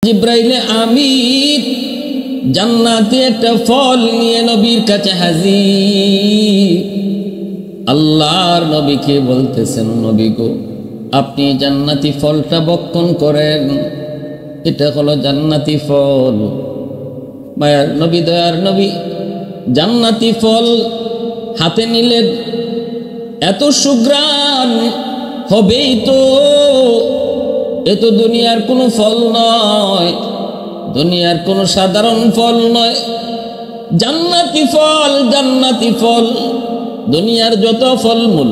জিব্রাইলে আমিন জান্নাতে একটা ফল নিয়ে নবীর কাছে হাজির। আল্লাহর নবীকে বলতেছেন, নবী গো, আপনি জান্নাতি ফলটা ভক্ষণ করেন, এটা হলো জান্নাতি ফল। মায়ার নবী, দয়ার নবী জান্নাতি ফল হাতে নিলেন। এত সুগ্রাণ হবেই তো, এ তো দুনিয়ার কোনো ফল নয়, দুনিয়ার কোনো সাধারণ ফল নয়, জান্নাতি ফল। জান্নাতি ফল দুনিয়ার যত ফলমূল,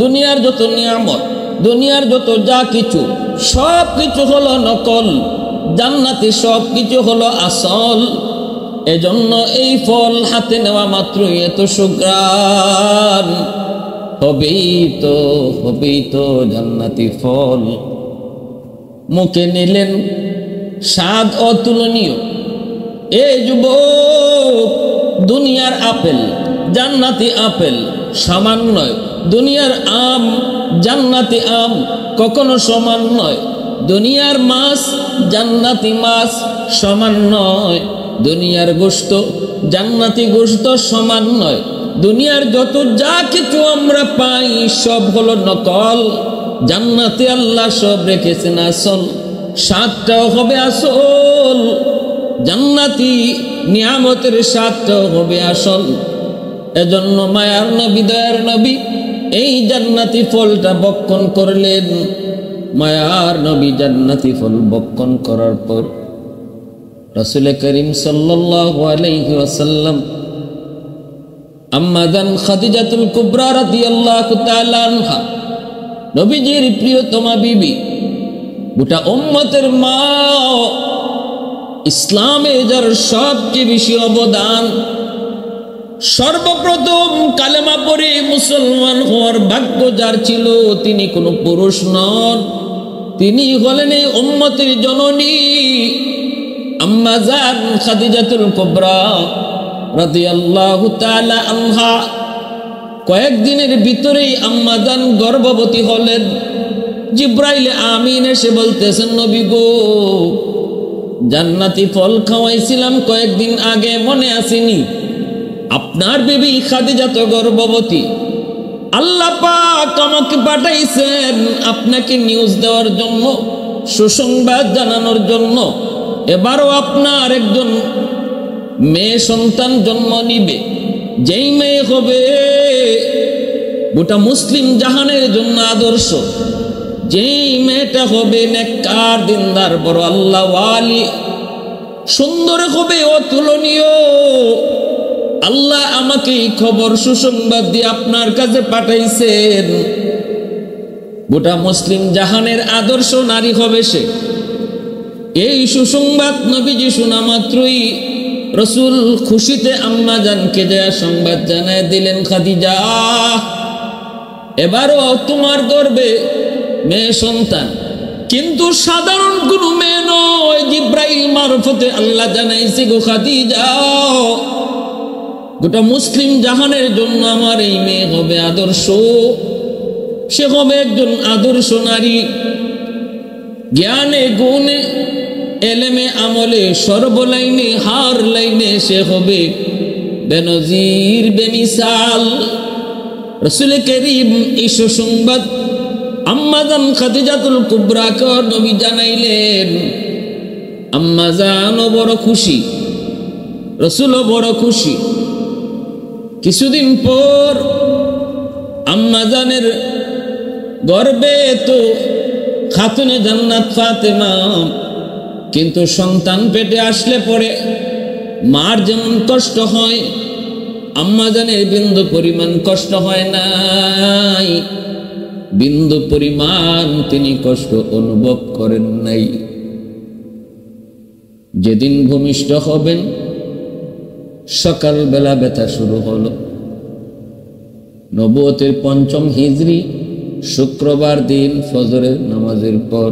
দুনিয়ার যত নিয়ামত, দুনিয়ার যত যা কিছু, সব কিছু হলো নকল, জান্নাতি সব কিছু হলো আসল। এজন্য এই ফল হাতে নেওয়া মাত্রই এত সুগ্রাণ। হবেই তো জান্নাতি ফল। মুখে নিলেন, স্বাদ অতুলনীয়। এই যুবক, দুনিয়ার আপেল, জান্নাতি আপেল সমান নয়, দুনিয়ার আম, জান্নাতি আম কখনো সমান নয়, দুনিয়ার মাছ, জান্নাতি মাছ সমান নয়, দুনিয়ার গোশত, জান্নাতি গোশত সমান নয়। দুনিয়ার যত যা কিছু আমরা পাই সব হলো নকল, জান্নাতে আল্লাহ সব রেখেছেন আসল। স্বাদটাও হবে আসল, জান্নাতি নিয়ামতের স্বাদটাও হবে আসল। এজন্য মায়ার নবী, দয়ার নবী এই জান্নাতি ফলটা ভক্ষণ করলেন। মায়ার নবী জান্নাতি ফল ভক্ষণ করার পর রাসূল করিম সাল্লাল্লাহু আলাইহি ওয়াসাল্লাম আম্মা জান খাদিজাতুল কুবরা রাদিয়াল্লাহু তাআলা আনহা, নবীজির প্রিয়তমা বিবি, গোটা উম্মতের মা, ইসলামে যার সবচেয়ে বেশি অবদান, সর্বপ্রথম কালেমা পড়ে মুসলমান হওয়ার ভাগ্য যার ছিল, তিনি কোনো পুরুষ নন, তিনি হলেন এই উম্মতের জননী আম্মা জান খাদিজাতুল কুবরা রাদিয়াল্লাহু তাআলা আনহা। কয়েকদিনের ভিতরেই আম্মা জান গর্ভবতী হলেন। জিব্রাইল আমিন এসে বলতেছেন, নবী গো, জান্নাতি ফল খাওয়াইছিলাম কয়েকদিন আগে, মনে আসেনি? আপনার বিবি খাদিজা তো গর্ভবতী। আল্লাহ পাক আমাকে পাঠাইছেন আপনাকে নিউজ দেওয়ার জন্য, সুসংবাদ জানানোর জন্য। এবারও আপনার একজন মেয়ে সন্তান জন্ম নিবে, যেই মেয়ে হবে গোটা মুসলিম জাহানের জন্য আদর্শ, যেই মেয়েটা হবে নেককার, দিনদার, বড় আল্লাহ ওয়ালি, সুন্দর হবে, অতুলনীয়। আল্লাহ আমাকে এই খবর সুসংবাদ দিয়ে আপনার কাছে পাঠাইছেন। গোটা মুসলিম জাহানের আদর্শ নারী হবে সে। এই সুসংবাদ নবীজি শোনা মাত্রই রাসূল খুশিতে আম্মা জানকে দেয়া সংবাদ জানায় দিলেন, খাদিজা, এবারও তোমার গর্ভে মেয়ে সন্তান, কিন্তু সাধারণ কোনো মেয়ে নয়, জিব্রাইল মারফতে আল্লাহ জানাইছে, গো খাদিজা, গোটা মুসলিম জাহানের জন্য আমার এই মেয়ে হবে আদর্শ। সে হবে একজন আদর্শ নারী, জ্ঞানে গুণে, এলেমে আমলে, সর্বলাইনে, হার লাইনে সে হবে বেনজির, বেমিসাল। রাসূল করিম এই সুসংবাদ আম্মা জান খাদিজাতুল কুবরাকে নবী জানাইলেন। আম্মা জানও বড় খুশি, রাসূলও বড় খুশি। কিছুদিন পর আম্মা জানের গর্ভে তো খাতুনে জান্নাত ফাতেমা, কিন্তু সন্তান পেটে আসলে পরে মার যেমন কষ্ট হয়, আম্মা জানের বিন্দু পরিমাণ কষ্ট হয় নাই, বিন্দু পরিমাণ তিনি কষ্ট অনুভব করেন নাই। যেদিন ভূমিষ্ঠ হবেন সকালবেলা ব্যথা শুরু হলো। নবুয়তের ৫ম হিজরি শুক্রবার দিন ফজরের নামাজের পর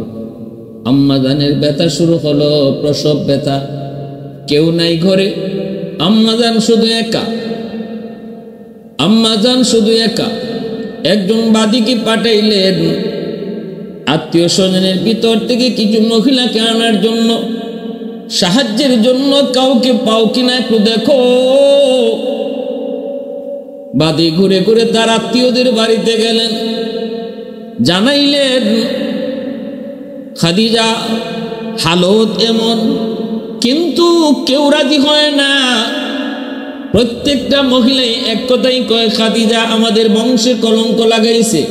আম্মা জানের ব্যথা শুরু হলো, প্রসব ব্যথা। কেউ নাই ঘরে, আম্মা জান শুধু একা, আম্মা জান শুধু একা। একজন বাদীকে পাঠাইলেন আত্মীয় স্বজনের ভিতর থেকে কিছু মহিলাকে আনার জন্য। সাহায্যের জন্য কাউকে পাও কিনা একটু দেখো। বাদে ঘুরে ঘুরে তার আত্মীয়দের বাড়িতে গেলেন, জানাইলেন খাদিজা হালত এমন, কিন্তু কেউ রাজি হয় না। প্রত্যেকটা মহিলাই এক কথাই কয়, খাদিজা আমাদের বংশে কলঙ্ক লাগাইছে,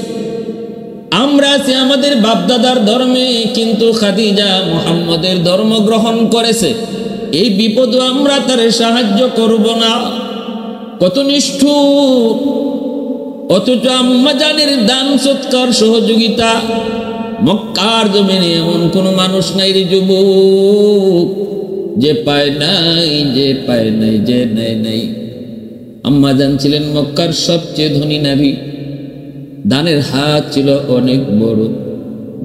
আমরা আছি আমাদের বাপদাদার ধর্মে, কিন্তু খাদিজা মুহাম্মদের ধর্ম গ্রহণ করেছে, এই বিপদ আমরা তার সাহায্য করব না। কত নিষ্ঠুর! অথচ আম্মা জানের দান সৎকার সহযোগিতা। মক্কার জমিনে এমন কোন মানুষ নাই রে যুবক যে পায় নাই, যে পায় নাই, যে নেয় নাই। আম্মা জান ছিলেন মক্কার সবচেয়ে ধনী নারী, দানের হাত ছিল অনেক বড়।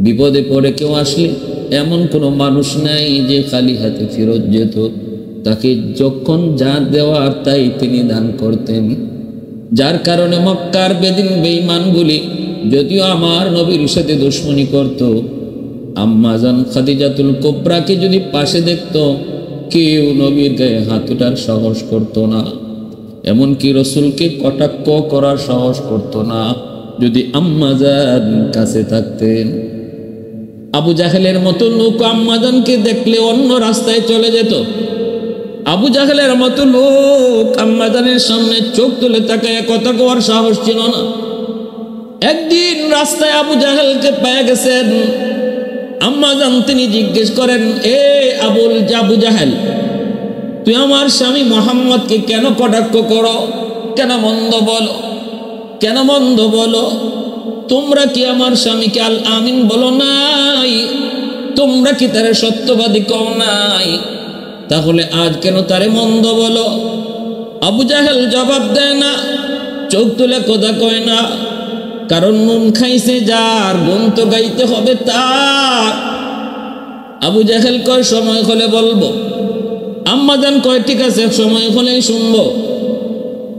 বিপদে পড়ে কেউ আসলে এমন কোনো মানুষ নাই যে খালি হাতে ফেরত যেত, তাকে যখন যা দেওয়ার তাই তিনি দান করতেন। যার কারণে মক্কার বেদিন বেঈমানগুলি যদিও আমার নবীর সাথে দুশমনি করত, আম্মা জান খাদিজাতুল কুবরাকে যদি পাশে দেখত, কেউ নবীর গায়ে হাত ওঠার সাহস করত না, এমনকি রসুলকে কটাক্ষ করার সাহস করত না যদি আম্মা জান কাছে থাকতেন। আবু জাহেলের মতো লোক আম্মা জানকে দেখলে অন্য রাস্তায় চলে যেত। আবু জাহেলের মতো লোক আম্মা জানের সামনে চোখ তুলে তাকায় কথা কওয়ার সাহস ছিল না। একদিন রাস্তায় আবু জাহেলকে পেয়ে গেছেন আম্মা জান, তিনি জিজ্ঞেস করেন, এ আবু জাহেল, তুই আমার স্বামী মুহাম্মদকে কেন কটাক্ষ করো, কেন মন্দ বলো, কেন মন্দ বলো? তোমরা কি আমার স্বামীকে আল আমিন বলো নাই? তোমরা কি তারে সত্যবাদী কও নাই? তাহলে আজ কেন তারে মন্দ বলো? আবু জাহেল জবাব দেয় না, চোখ তুলে কথা কয় না, কারণ নুন খাইছে যার, গুণ তো গাইতে হবে তার। আবু জাহেল কয়, সময় হলে বলবো। আম্মা জান কয়, ঠিক আছে, সময় হলেই শুনবো।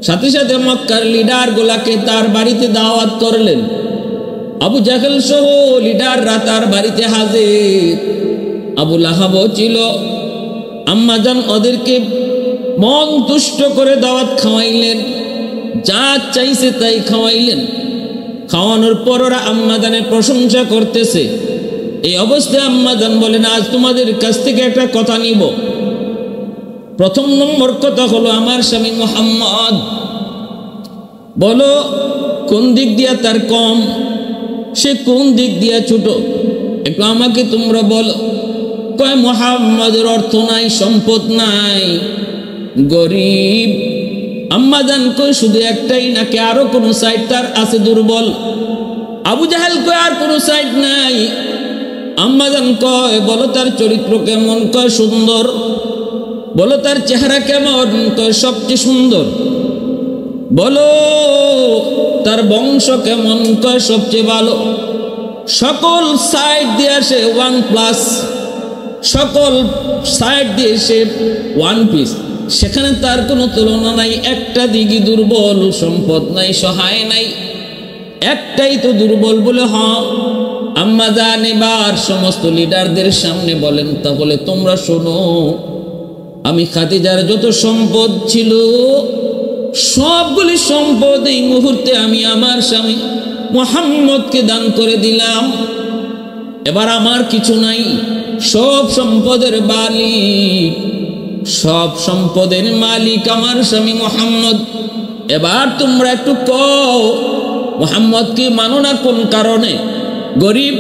সাথে সাথে মক্কার লিডার গুলাকে তার বাড়িতে দাওয়াত করলেন। আবু জাহেল সহ লিডাররা তার বাড়িতে হাজির। আবু লাহাবও ছিল। আম্মা জান ওদেরকে মন তুষ্ট করে দাওয়াত খাওয়াইলেন, যা চাইছে তাই খাওয়াইলেন। খাওয়ানোর পর ওরা আম্মা জানের প্রশংসা করতেছে। এই অবস্থায় আম্মা জান বলেন, আজ তোমাদের কাছ থেকে একটা কথা নিব। প্রথম নম্বর কথা হলো, আমার স্বামী মুহাম্মদ, বলো কোন দিক দিয়া তার কম, সে কোন দিক দিয়া ছোট, একটু আমাকে তোমরা বলো। কয়, মুহাম্মদের অর্থ নাই, সম্পদ নাই, গরিব। আম্মা জান কয়, শুধু একটাই নাকি আরো কোন সাইড তার আছে দুর্বল? আবু জাহেল কয়, আর কোন সাইড নাই। আম্মা জান কয়, বলো তার চরিত্র কেমন? কয়, সুন্দর। বলো তার চেহারা কেমন? কয়, সবচেয়ে সুন্দর। বলো তার বংশ কেমন? কয়, সবচেয়ে ভালো। সকল সাইড দিয়ে সে 1+, সকল সাইড দিয়ে সে 1 পিস। সেখানে তার কোনো তুলনা নাই। একটা দিকই দুর্বল, সম্পদ নাই, সহায় নাই, একটাই তো দুর্বল বলে। হ্যাঁ, আম্মা জান এবার সমস্ত লিডারদের সামনে বলেন, তাহলে তোমরা শোনো, আমি খাদিজার যত সম্পদ ছিল সবগুলি সম্পদ এই মুহূর্তে আমি আমার স্বামী মুহাম্মদকে দান করে দিলাম। এবার আমার কিছু নাই, সব সম্পদের মালিক, সব সম্পদের মালিক আমার স্বামী মুহাম্মদ। এবার তোমরা একটু কও, মুহাম্মদকে মানো না কোন কারণে? গরিব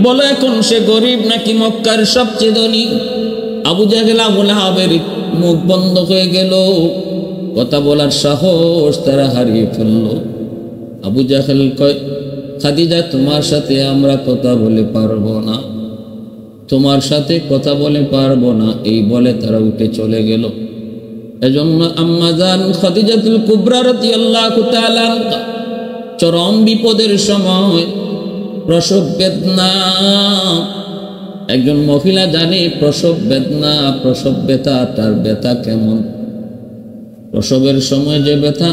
বলো, এখন সে গরিব নাকি মক্কার সবচেয়ে ধনী? আবু জাহেল আবু লাহাবের মুখ বন্ধ হয়ে গেল, কথা বলার সাহস তারা হারিয়ে ফেলল। আবু জাহেল কয়, খাদিজা, তোমার সাথে আমরা কথা বলে পারবো না, তোমার সাথে কথা বলে পারবো না, এই বলে তারা উঠে চলে গেল। এজন্য আম্মা জান খাদিজাতুল কুবরা রাদিয়াল্লাহু তাআলা চরম বিপদের সময় প্রসব বেদনা, একজন মহিলা জানে প্রসব বেদনা, প্রসব ব্যথা, তার ব্যথা কেমন। প্রসবের সময় যে ব্যথা,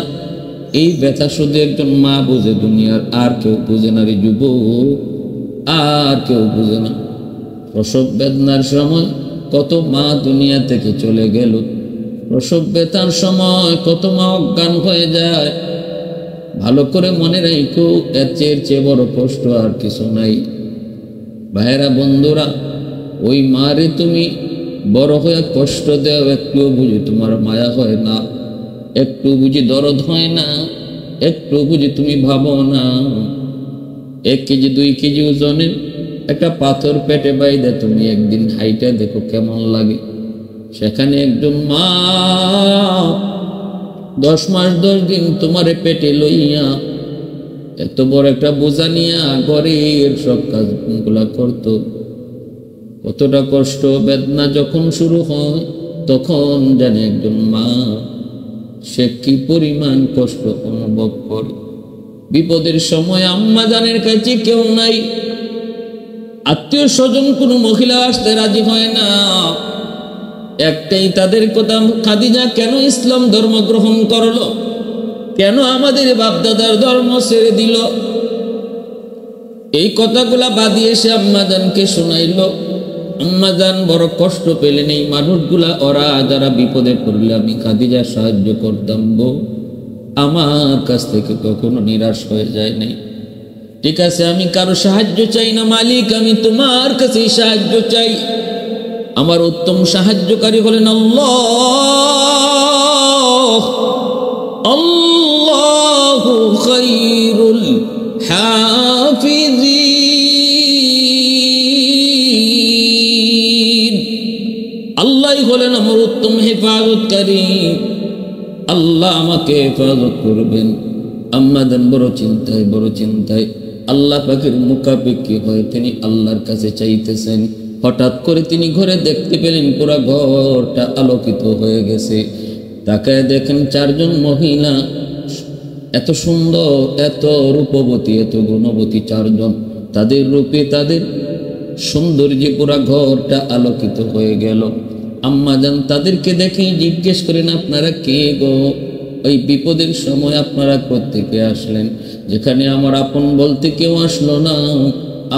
এই ব্যথা শুধু একজন মা বুঝে, দুনিয়ার আর কেউ বুঝে না রে যুবক, আর কেউ বুঝে না। প্রসব বেদনার সময় কত মা দুনিয়া থেকে চলে গেল, প্রসব ব্যথার সময় কত মা অজ্ঞান হয়ে যায়। ভালো করে মনে রাখো, এর চেয়ে বড় কষ্ট আর কিছু নাই। ভাইয়েরা, বন্ধুরা, ওই মারে তুমি বড় হয়ে কষ্ট দেও, একটু বুঝি তোমার মায়া হয় না, একটু বুঝি দরদ হয় না, একটু বুঝি তুমি ভাবো না। 1 কেজি 2 কেজি ওজনের একটা পাথর পেটে বাইদে তুমি একদিন হাইটা দেখো কেমন লাগে। সেখানে একজন মা 10 মাস 10 দিন তোমারে পেটে লইয়া এত বড় একটা বোঝা নিয়া ঘরের সব কাজগুলা করত। কতটা কষ্ট বেদনা যখন শুরু হয় তখন জানে একজন মা সে কি পরিমাণ কষ্ট অনুভব করে। বিপদের সময় আম্মা জানের কাছে কেউ নাই, আত্মীয় স্বজন কোনো মহিলা আসতে রাজি হয় না। একটাই তাদের কথা, খাদিজা কেন ইসলাম ধর্ম গ্রহণ করলো, কেন আমাদের বাপদাদার ধর্ম ছেড়ে দিল। এই কথাগুলা বাদিয়ে সে আম্মাজানকে শোনাইল। আম্মাজান বড় কষ্ট পেলেন। এই মানুষগুলা, ওরা যারা বিপদে পড়লে আমি খাদিজা সাহায্য করতাম গো, আমার কাছ থেকে কখনো নিরাশ হয়ে যায় নাই। ঠিক আছে, আমি কারো সাহায্য চাই না মালিক, আমি তোমার কাছেই সাহায্য চাই। আমার উত্তম সাহায্যকারী হলেন আল্লাহ। আল্লাহু খায়রুল হাফিজিন। আল্লাহই হলেন আমার উত্তম হেফাজতকারী। আল্লাহ আমাকে হেফাজত করবেন। আম্মাদান বড় চিন্তায় আল্লাহ পাকের মুখাপেক্ষী হয়ে তিনি আল্লাহর কাছে চাইতেছেন। হঠাৎ করে তিনি ঘরে দেখতে পেলেন পুরা ঘরটা আলোকিত হয়ে গেছে। তাকায় দেখেন 4 জন মহিলা, এত সুন্দর, এত রূপবতী, এত গুণবতী 4 জন। তাদের রূপে, তাদের সৌন্দর্যে পুরা ঘরটা আলোকিত হয়ে গেল। আম্মাজান তাদেরকে দেখে জিজ্ঞেস করেন, আপনারা কে গো? ওই বিপদের সময় আপনারা কোত্থেকে আসলেন, যেখানে আমার আপন বলতে কেউ আসলো না?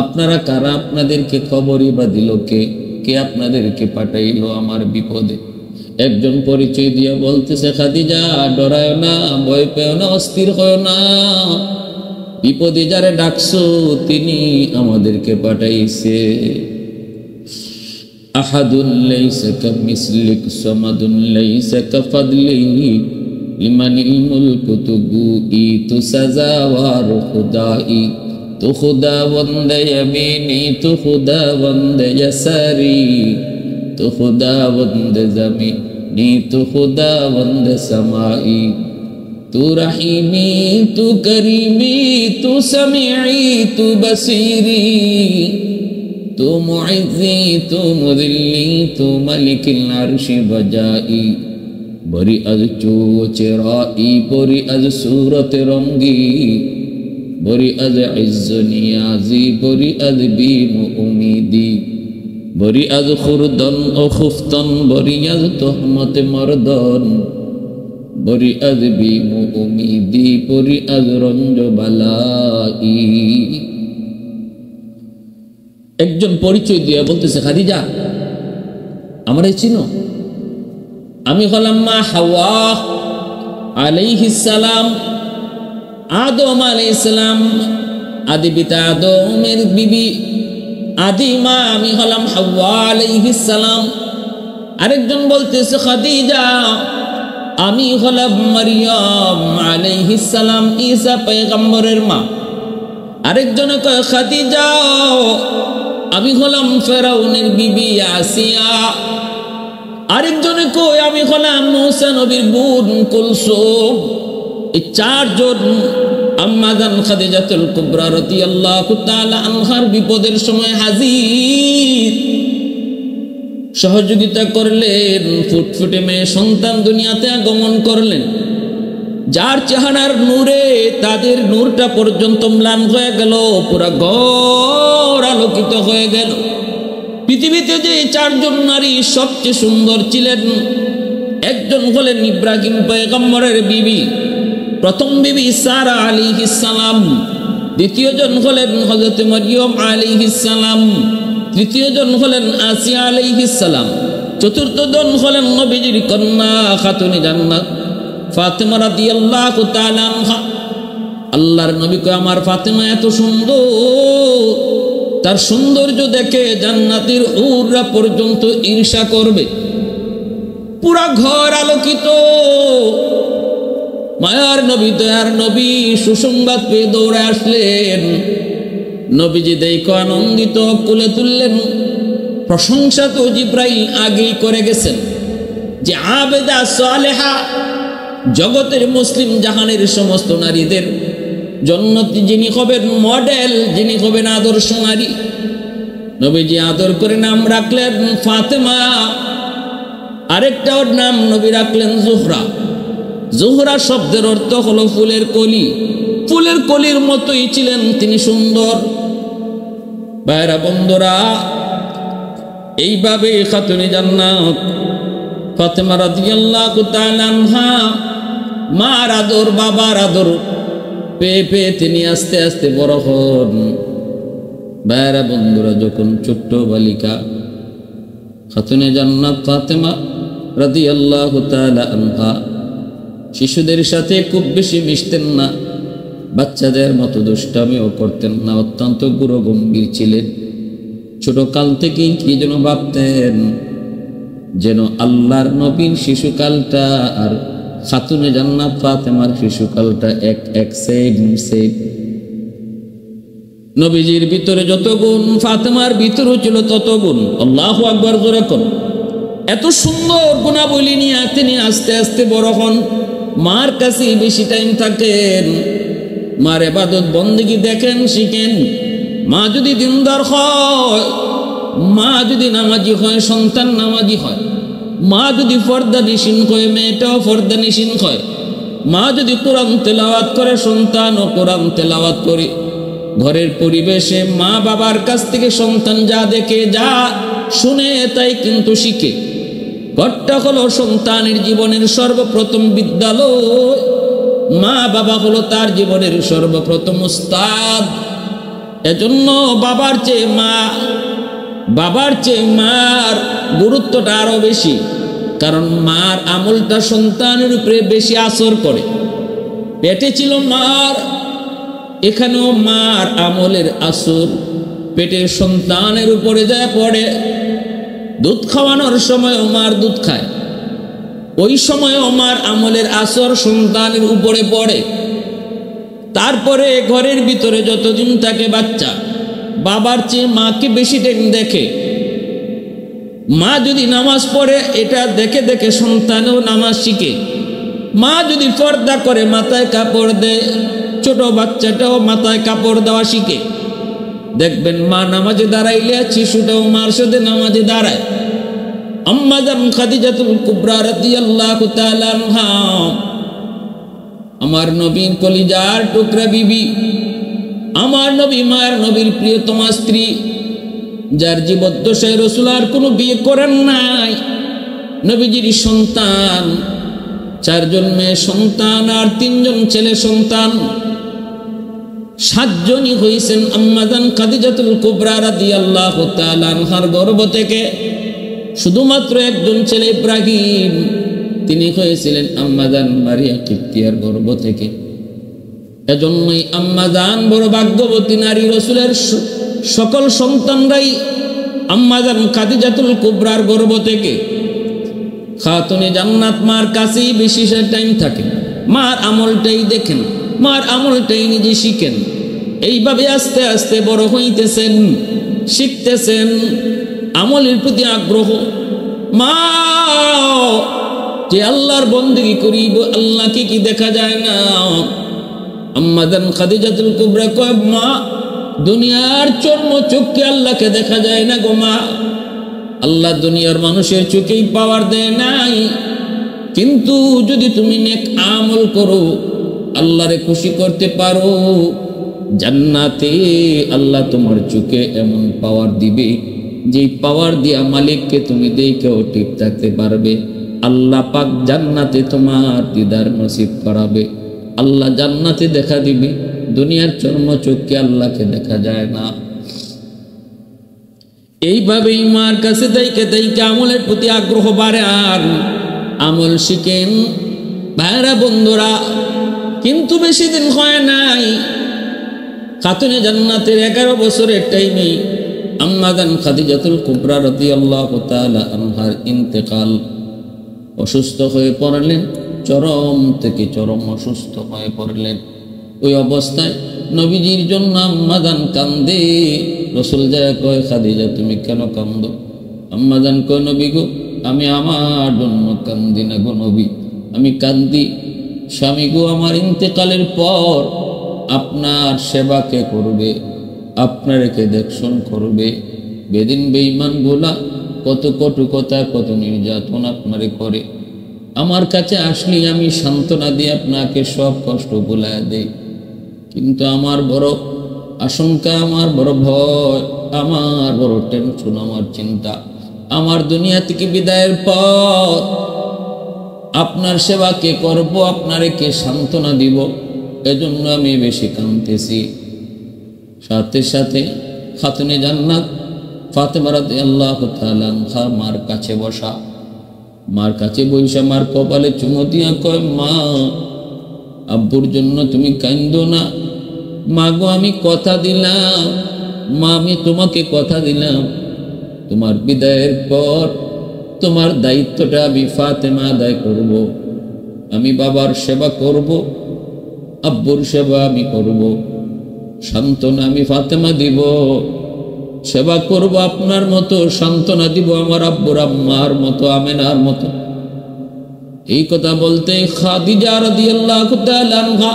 আপনারা কারা? আপনাদেরকে খবরই বা দিল কে? কে আপনাদেরকে পাঠাইলো আমার বিপদে? একজন পরিচয় দিয়ে বলতেছে, খাদিজা ডরায় না, ভয় পেও না, অস্থির হয় না, বিপদে যারে ডাকছো তিনি আমাদেরকে পাঠাইছে। আহাদুন লাইসা কামিসলিক সামাদুন লাইসা কাফাদলিহি লিমানিল মুলকু তুগুই তু সাজাওয়ার খুদাই তু খুদাবন্দ ইয়ামিনি তু খুদাবন্দ ইয়াসারি তু খুদাবন্দ জামিনি তু খুদাবন্দ সামাই তু রহিমি তু করিমি তু সামিঈ তু বসীরি তু মুইজ্জি তু মুযিল্লি তু মালিকিল আরশি বজাই। বরি আজ চো চেরাই, বরি আজ সুরত রঙ্গি, বরি আজ ইজ্জ নিয়াজি, বরি আজ বিম উমিদি, বরি আজ খুরদন ও খুফতন, বরি আজ তোহমত মর্দন, বরি আজ বিম উমিদি, বরি আজ রঞ্জ বালাই। একজন পরিচয় দিয়ে বলতেছে, খাদিজা আমারে চিনো? আমি হলাম মা হাওয়া আলাইহিস সালাম, আদম আলাইহিস সালাম, আদি পিতা আদমের বিবি, আদি মা আমি হলাম হাওয়া আলাইহিস সালাম। আরেকজন বলতেছে, খাদিজা আমি হলাম মারিয়াম আলাইহিস সালাম, ঈসা পয়গম্বরের মা। আরেকজনে কয়, খাদিজা আমি হলাম ফেরাউনের বিবি আসিয়া। আরেকজনে কয়, আমি হলাম মুসা নবীর বোন কুলসুম। এই 4 জন আম্মাজান খাদিজাতুল কুবরা রাদিয়াল্লাহু তাআলা আনহার বিপদের সময় হাজির, সহযোগিতা করলেন। ফুটফুটে মেয়ে সন্তান দুনিয়াতে আগমন করলেন, যার চেহারার নূরে তাদের নূরটা পর্যন্ত ম্লান হয়ে গেল, পুরা ঘর আলোকিত হয়ে গেল। পৃথিবীতে যে 4 জন নারী সবচেয়ে সুন্দর ছিলেন, একজন হলেন ইব্রাহিম পয়গম্বরের বিবি, প্রথম বিবি সারা আলাইহিস সালাম। দ্বিতীয় জন হলেন হযরত মারিয়ম আলাইহিস সালাম। তৃতীয় জন হলেন আসিয়া আলাইহিস সালাম, চতুর্থ জন হলেন নবীজির কন্যা খাতুনে জান্নাত ফাতেমা রাদিয়াল্লাহু তাআলা আনহা। আল্লাহর নবী কয় আমার ফাতেমা এত সুন্দর, তার সৌন্দর্য দেখে জান্নাতের হুররা পর্যন্ত ঈর্ষা করবে। পুরা ঘর আলোকিত। মায়ার নবী দয়ার নবী সুসংবাদ পেয়ে দৌড়ে আসলেন। নবীজি দেখে আনন্দিত, কোলে তুললেন। প্রশংসা তো জিব্রাইল আগেই করে গেছেন যে আবেদা সালেহা, জগতের মুসলিম জাহানের সমস্ত নারীদের জন্নতি যিনি হবেন মডেল, যিনি হবেন আদর্শ নারী। নবীজি আদর করে নাম রাখলেন ফাতেমা। আরেকটা ওর নাম নবী রাখলেন জোহরা। জোহরা শব্দের অর্থ হলো ফুলের কলি। ফুলের কলির মতোই ছিলেন তিনি সুন্দর। ভাইরা বন্ধুরা, এইভাবে খাতুনে জান্নাত ফাতেমা রাদিয়াল্লাহু তাআলা আনহা মার আদর বাবার আদর পেয়ে পেয়ে তিনি আস্তে আস্তে বড় হন। ভাইরা বন্ধুরা, যখন ছোট্ট বালিকা খাতুনে জান্নাত ফাতেমা রাদিয়াল্লাহু তাআলা আনহা শিশুদের সাথে খুব বেশি মিশতেন না, বাচ্চাদের মতো দুষ্টামিও করতেন না, অত্যন্ত গুরুগম্ভীর ছিলেন। ছোট কাল থেকেই কি যেন ভাবতেন যেন আল্লাহর নবীর শিশুকালটা আর খাতুনে জান্নাত ফাতেমার শিশুকালটা এক সেম। নবীজির ভিতরে যত গুণ ফাতেমার ভিতরেও ছিল তত গুণ। আল্লাহু আকবার জোরে কোন। এত সুন্দর গুণাবলী নিয়ে তিনি আস্তে আস্তে বড় হন। মার কাছে বেশি টাইম থাকেন, মার ইবাদত বন্দেগী দেখেন, শিখেন। মা যদি দিনদার হয়, মা যদি নামাজি হয়, সন্তান নামাজি হয়। মা যদি পর্দা নিশিন হয়, মেয়েটাও পর্দা নিশিন হয়। মা যদি কোরআন তেলাওয়াত করে, সন্তানও কোরআন তেলাওয়াত করে। ঘরের পরিবেশে মা বাবার কাছ থেকে সন্তান যা দেখে যা শুনে তাই কিন্তু শিখে। ঘরটা হলো সন্তানের জীবনের সর্বপ্রথম বিদ্যালয়। মা বাবা হলো তার জীবনের সর্বপ্রথম উস্তাদ। এজন্য বাবার চেয়ে মার গুরুত্বটা আরো বেশি, কারণ মার আমলটা সন্তানের উপরে বেশি আসর করে। পেটে ছিল মার, এখানেও মার আমলের আসর পেটের সন্তানের উপরে যায় পড়ে। দুধ খাওয়ানোর সময় মার দুধ খায়, ওই সময় মার আমলের আসর সন্তানের উপরে পড়ে। তারপরে ঘরের ভিতরে যতদিন থাকে বাচ্চা, বাবার চেয়ে মাকে বেশি টাইম দেখে। মা যদি নামাজ পড়ে, এটা দেখে দেখে সন্তানও নামাজ শিখে। মা যদি পর্দা করে, মাথায় কাপড় দেয়, ছোট বাচ্চাটাও মাথায় কাপড় দেওয়া শিখে। দেখবেন মা নামাজে দাঁড়াইলে শিশুটাও মার সাথে নামাজে দাঁড়ায়। আম্মা জান খাদিজাতুল কুবরা রাদিয়াল্লাহু তাআলা আনহা, আমার নবীর কলিজার টুকরা বিবি, আমার নবী মায়ের নবীর প্রিয়তমা স্ত্রী, যার জীবদ্দশায় রাসূল আর কোনো বিয়ে করেন নাই। নবীজির সন্তান 4 জন মেয়ে সন্তান আর 3 জন ছেলে সন্তান। 7 জনই হয়েছেন আম্মা জান খাদিজাতুল কুবরা রাদিয়াল্লাহু তাআলা আনহার গর্ভ থেকে। শুধুমাত্র একজন ছেলে ইব্রাহিম, তিনি হয়েছিলেন আম্মা জান মারিয়া কিপ্তিয়ার গর্ভ থেকে। এজন্যই আম্মা জান বড় ভাগ্যবতী নারী। রাসূলের সকল সন্তানরাই আম্মা জান খাদিজাতুল কুবরার গর্ভ থেকে। খাতুনে জান্নাত মার কাছেই বেশি টাইম থাকে, মার আমলটাই দেখেন, মার আমলটাই নিজে শিখেন। এইভাবে আস্তে আস্তে বড় হইতেছেন, শিখতেছেন, আমলের প্রতি আগ্রহ। মা যে আল্লাহর বন্দেগী করিব, আল্লাহকে কি দেখা যায় না? আম্মা জান খাদিজাতুল কুবরা কয়, মা দুনিয়ার চর্ম চোখে আল্লাহকে দেখা যায় না গো মা। আল্লাহ দুনিয়ার মানুষের চোখেই পাওয়ার দেয় নাই, কিন্তু যদি তুমি নেক আমল করো, আল্লাহরে খুশি করতে পারো, জান্নাতে আল্লাহ তোমার চোখে এমন পাওয়ার দিবে যে পাওয়ার দিয়া মালিককে তুমি দেখেও ঠিক থাকতে পারবে। আল্লাহ পাক জান্নাতে তোমার দিদার নসিব করাবে। আল্লাহ জান্নাতে দেখা দিবে, দুনিয়ার চর্ম চোখে আল্লাহকে দেখা যায় না। এইভাবেই মার কাছে তাইকে তাইকে আমলের প্রতি আগ্রহ বাড়ে আর আমল শিখেন ভাইরা বন্ধুরা। কিন্তু বেশি দিন হয় নাই, খাতুনে জান্নাতের 11 বছরের টাইমে আম্মা জান খাদিজাতুল কুবরা রাদিয়াল্লাহু তাআলা আনহার ইন্তেকাল। অসুস্থ হয়ে পড়লেন, চরম থেকে চরম অসুস্থ হয়ে পড়লেন। ওই অবস্থায় নবীজির জন্য আম্মা জান কান্দে। রাসূল যায় কয়, খাদিজা তুমি কেন কান্দো? আম্মা জান কয়, নবী গো, আমি আমার জন্য কান্দি না গো নবী, আমি কান্দি স্বামী গো, আমার ইন্তেকালের পর আপনার সেবা কে করবে, আপনার কে দেখশন করবে? বেদিন বেঈমান গোলা কত কটু কথা, কত নির্যাতন আপনারে করে। আমার কাছে আসলে আমি সান্ত্বনা দিয়ে আপনাকে সব কষ্ট ভুলাইয়া দেই, কিন্তু আমার বড় আশঙ্কা, আমার বড় ভয়, আমার বড় টেনশন, আমার চিন্তা, আমার দুনিয়া থেকে বিদায়ের পর আপনার সেবা কে করব, আপনারে কে সান্ত্বনা দিব, এজন্য আমি বেশি কাঁদতেছি। সাথে সাথে খাতুনে জান্নাত ফাতেমা রাদিয়াল্লাহু তাআলা আনহা মার কাছে বসা, মার কাছে বইসা মার কপালে চুমো দিয়া কয়, মা আব্বুর জন্য তুমি কাঁদো না। মা গো, আমি কথা দিলাম, মা আমি তোমাকে কথা দিলাম, তোমার বিদায়ের পর তোমার দায়িত্বটা আমি ফাতেমা আদায় করব। আমি বাবার সেবা করব, আব্বুর সেবা আমি করব, সান্ত্বনা আমি ফাতেমা দিব, সেবা করব আপনার মতো, সান্ত্বনা দিব আমার আব্বুর আম্মার মতো, আমেনার মতো। এই কথা বলতে খাদিজা রাদিয়াল্লাহু তাআলা আনহা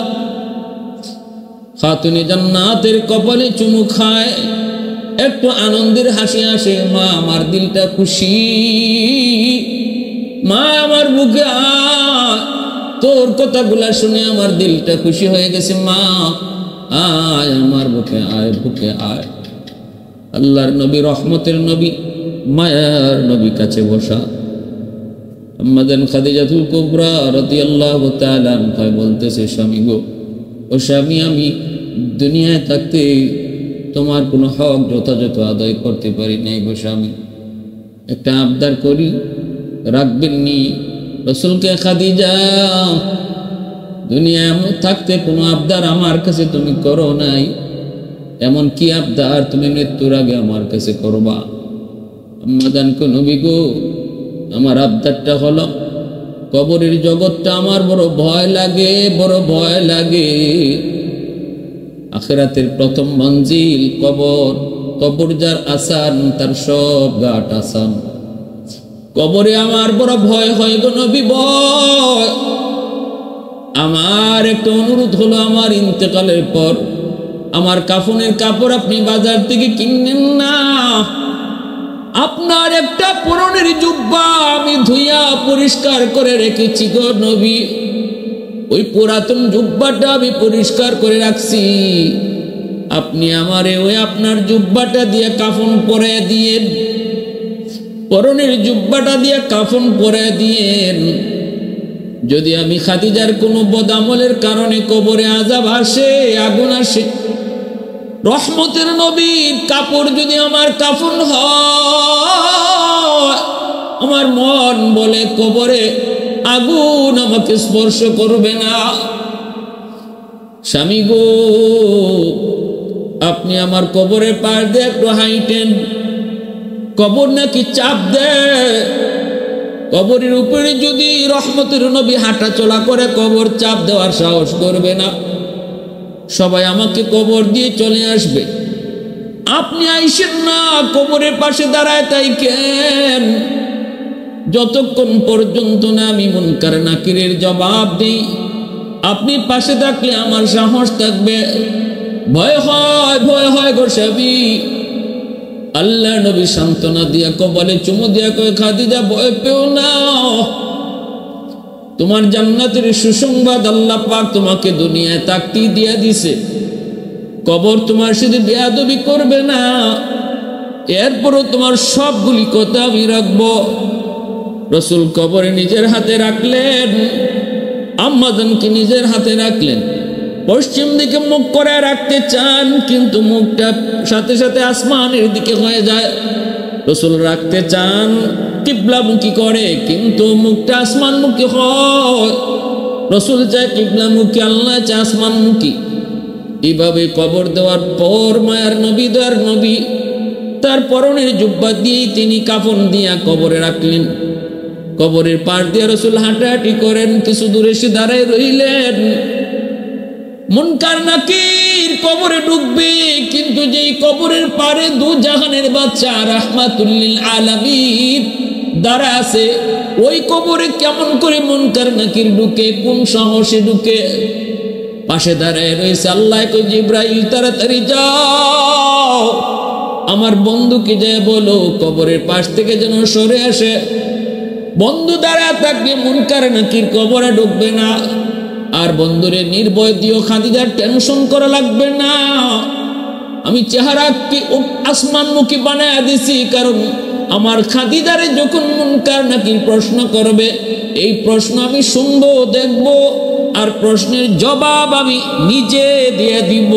খাতুনে জান্নাতের কপালে চুমু খায়, একটু আনন্দের হাসি আসে। মা আমার দিলটা খুশি, মা আমার বুকে আয়, তোর কথাগুলা শুনে আমার দিলটা খুশি হয়ে গেছে। মা আয় আমার বুকে আয়, বুকে আয়। আল্লাহর নবী, রহমতের নবী, মায়ার নবী কাছে বসা। আম্মা জান খাদিজাতুল কুবরা রাদিয়াল্লাহু তাআলা আনহা বলতেছে, স্বামী গো, ও স্বামী, আমি দুনিয়ায় থাকতে তোমার কোনো হক যথাযথ আদায় করতে পারি নাই গো স্বামী, একটা আবদার করি, রাখবেননি? রাসূলকে, খাদিজা, দুনিয়ায় থাকতে কোনো আবদার আমার কাছে তুমি করো নাই, এমন কি আবদার তুমি মৃত্যুর আগে আমার কাছে করবা? আম্মা জান কয়, নবী গো, আমার আবদারটা হলো, কবরের জগৎটা আমার বড় ভয় লাগে, বড় ভয় লাগে। আখিরাতের প্রথম মঞ্জিল কবর, কবর যার আসান তার সব ঘাট আসান। কবরে আমার বড় ভয় হয় গো নবী, ভয়। আমার একটা অনুরোধ হলো, আমার ইন্তেকালের পর আমার কাফনের কাপড় আপনি বাজার থেকে কিনেন না, আপনার একটা পুরনের জুব্বা আমি ধুইয়া পরিষ্কার করে রেখেছি গো নবী, ওই পুরাতন জুব্বাটা আমি পরিষ্কার করে রাখছি, আপনি আমারে ওই আপনার জুব্বাটা দিয়ে কাফন পরে দিয়েন, পরনের জুব্বাটা দিয়ে কাফন পরে দিয়েন। যদি আমি খাদিজার কোনো বদামলের কারণে কবরে আযাব আসে, আগুন আসে, রহমতের নবীর কাপড় যদি আমার কাফন হয়, আমার মন বলে কবরে আগুন আমাকে স্পর্শ করবে না। স্বামী গো, আপনি আমার কবরের পাশ দিয়ে একটু হাইটেন, কবর নাকি চাপ দেয়, কবরের উপরে যদি রহমতের নবী হাঁটা চলা করে, কবর চাপ দেওয়ার সাহস করবে না, সবাই আমাকে কবর দিয়ে চলে আসবে, আপনি আইসেন না, কবরের পাশে দাঁড়ায় তাই কেন? যতক্ষণ পর্যন্ত না আমি মুনকার নাকিরের জবাব দিই, আপনি পাশে থাকলে আমার সাহস থাকবে। ভয় হয়, ভয় হয় গো স্বামী। আল্লাহ নবী সান্ত্বনা দিয়া কপালে চুমু দিয়া কয়, খাদিজা ভয় পেও না, তোমার জান্নাতের সুসংবাদ আল্লাহ পাক তোমাকে দুনিয়ায় তাকতি দিয়া দিছে, কবর তোমার সাথে বেয়াদবি করবে না, এরপরও তোমার সবগুলি কথা আমি রাখবো। রাসূল কবরে নিজের হাতে রাখলেন, আম্মা জানকে নিজের হাতে রাখলেন, পশ্চিম দিকে মুখ করে রাখতে চান, কিন্তু মুখটা সাথে সাথে আসমানের দিকে হয়ে যায়। রাসূল রাখতে চান কিবলামুখী করে, কিন্তু মুখটা আসমানমুখী হয়। রাসূল চায় কিবলামুখী, আল্লাহ চায় আসমানমুখী। এইভাবে কবর দেওয়ার পর মায়ার নবী দয়ার নবী তার পরনের জুব্বা দিয়েই তিনি কাফন দিয়া কবরে রাখলেন। কবরের পাশ দিয়ে রাসূল হাঁটাহাঁটি করেন, কিছু দূরে এসে দাঁড়ায় রইলেন। মুনকার নাকির কবরে ঢুকবে, কিন্তু যেই কবরের পারে দু জাহানের বাচ্চা রাহমাতুল লিল আলামিন দাঁড়া আছে, ওই কবরে কেমন করে মুনকার নাকির ঢুকে, কোন সাহসে ঢুকে? পাশে দাঁড়ায় রয়েছে আল্লাহ কই জিব্রাইল তাড়াতাড়ি যাও, আমার বন্ধুকে যায় বলো কবরের পাশ থেকে যেন সরে আসে। বন্ধু দাঁড়ায় থাকলে মুনকার নাকির কবরে ঢুকবে না। আর বন্ধুরে নির্ভয় দিও, খাদিজার টেনশন করা লাগবে না, আমি চেহারাকে আসমানমুখী বানায় দিছি, কারণ আমার খাদিজারে যখন মুনকার নাকির প্রশ্ন করবে, এই প্রশ্ন আমি শুনবো, দেখবো, আর প্রশ্নের জবাব আমি নিজে দিয়ে দিব।